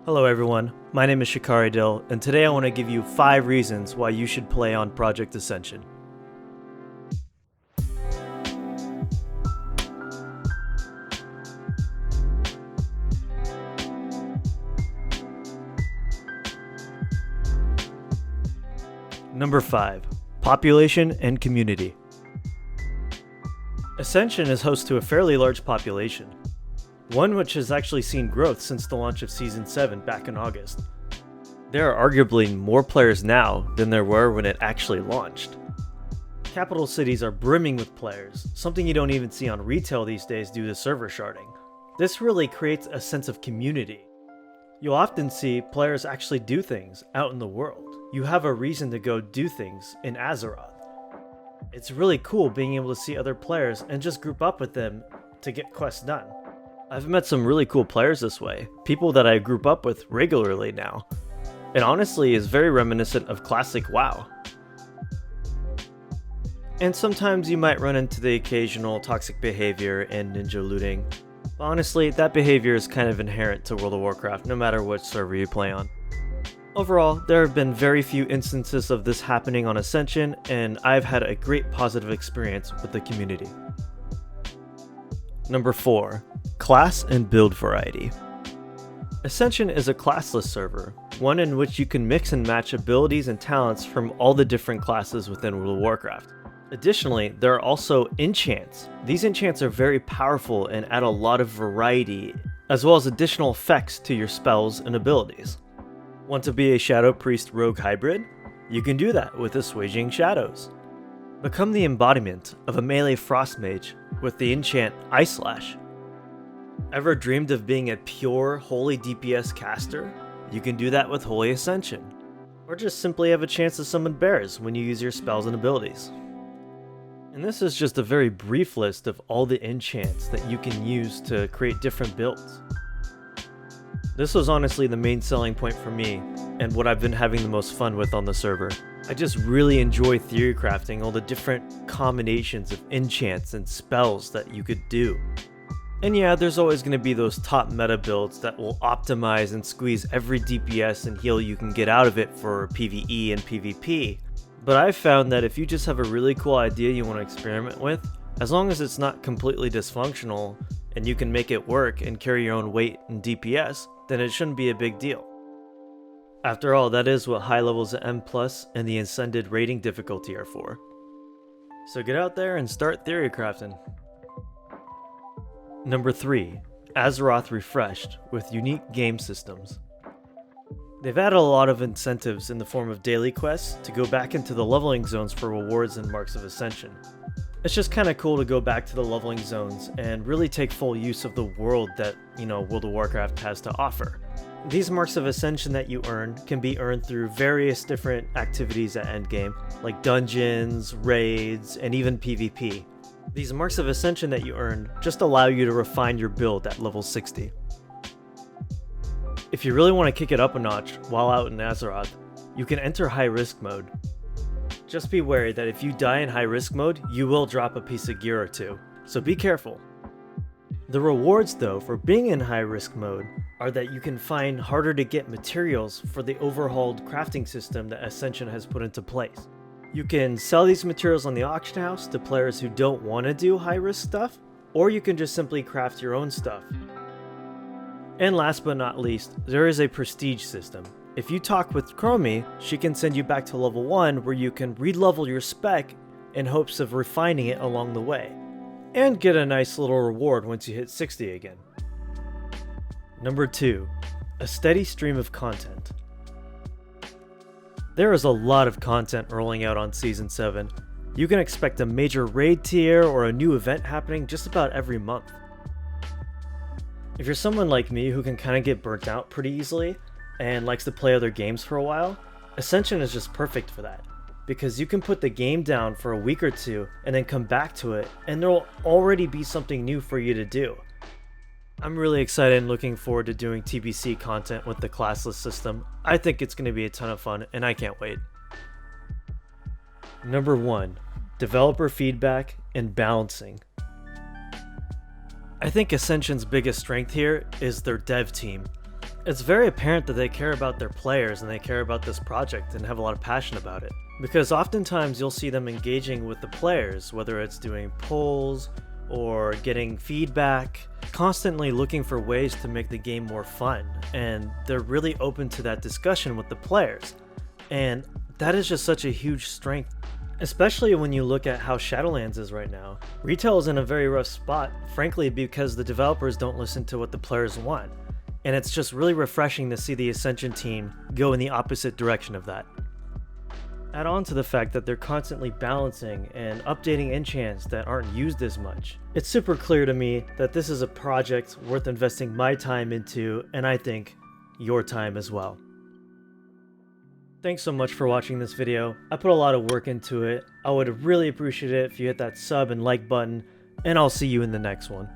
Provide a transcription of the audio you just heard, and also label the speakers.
Speaker 1: Hello everyone, my name is Shikari Dill, and today I want to give you 5 reasons why you should play on Project Ascension. Number 5. Population and community. Ascension is host to a fairly large population. One which has actually seen growth since the launch of Season 7 back in August. There are arguably more players now than there were when it actually launched. Capital cities are brimming with players, something you don't even see on retail these days due to server sharding. This really creates a sense of community. You'll often see players actually do things out in the world. You have a reason to go do things in Azeroth. It's really cool being able to see other players and just group up with them to get quests done. I've met some really cool players this way, people that I group up with regularly now. It honestly is very reminiscent of classic WoW. And sometimes you might run into the occasional toxic behavior and ninja looting. But honestly, that behavior is kind of inherent to World of Warcraft no matter which server you play on. Overall, there have been very few instances of this happening on Ascension, and I've had a great positive experience with the community. Number 4. Class and build variety. Ascension is a classless server, one in which you can mix and match abilities and talents from all the different classes within World of Warcraft. Additionally, there are also enchants. These enchants are very powerful and add a lot of variety, as well as additional effects to your spells and abilities. Want to be a Shadow Priest Rogue hybrid? You can do that with Assuaging Shadows. Become the embodiment of a melee frost mage with the enchant Ice Slash. Ever dreamed of being a pure, holy DPS caster? You can do that with Holy Ascension. Or just simply have a chance to summon bears when you use your spells and abilities. And this is just a very brief list of all the enchants that you can use to create different builds. This was honestly the main selling point for me, and what I've been having the most fun with on the server. I just really enjoy theory crafting all the different combinations of enchants and spells that you could do. And yeah, there's always going to be those top meta builds that will optimize and squeeze every DPS and heal you can get out of it for PvE and PvP. But I've found that if you just have a really cool idea you want to experiment with, as long as it's not completely dysfunctional and you can make it work and carry your own weight in DPS, then it shouldn't be a big deal. After all, that is what high levels of M+ and the Ascended rating difficulty are for. So get out there and start theory crafting. Number 3. Azeroth refreshed with unique game systems. They've added a lot of incentives in the form of daily quests to go back into the leveling zones for rewards and marks of ascension. It's just kinda cool to go back to the leveling zones and really take full use of the world that, World of Warcraft has to offer. These marks of ascension that you earn can be earned through various different activities at endgame, like dungeons, raids, and even PvP. These marks of ascension that you earn just allow you to refine your build at level 60. If you really want to kick it up a notch while out in Azeroth, you can enter high risk mode. Just be wary that if you die in high risk mode, you will drop a piece of gear or two, so be careful. The rewards though for being in high risk mode are that you can find harder to get materials for the overhauled crafting system that Ascension has put into place. You can sell these materials on the auction house to players who don't want to do high risk stuff, or you can just simply craft your own stuff. And last but not least, there is a prestige system. If you talk with Chromie, she can send you back to level 1 where you can re-level your spec in hopes of refining it along the way, and get a nice little reward once you hit 60 again. Number 2. A steady stream of content. There is a lot of content rolling out on Season 7. You can expect a major raid tier or a new event happening just about every month. If you're someone like me who can kinda get burnt out pretty easily, and likes to play other games for a while, Ascension is just perfect for that, because you can put the game down for a week or two and then come back to it, and there will already be something new for you to do. I'm really excited and looking forward to doing TBC content with the classless system. I think it's going to be a ton of fun, and I can't wait. Number 1. Developer feedback and balancing. I think Ascension's biggest strength here is their dev team. It's very apparent that they care about their players and they care about this project and have a lot of passion about it. Because oftentimes you'll see them engaging with the players, whether it's doing polls or getting feedback, constantly looking for ways to make the game more fun. And they're really open to that discussion with the players. And that is just such a huge strength. Especially when you look at how Shadowlands is right now. Retail is in a very rough spot, frankly, because the developers don't listen to what the players want. And it's just really refreshing to see the Ascension team go in the opposite direction of that. Add on to the fact that they're constantly balancing and updating enchants that aren't used as much. It's super clear to me that this is a project worth investing my time into, and I think your time as well. Thanks so much for watching this video. I put a lot of work into it. I would really appreciate it if you hit that sub and like button, and I'll see you in the next one.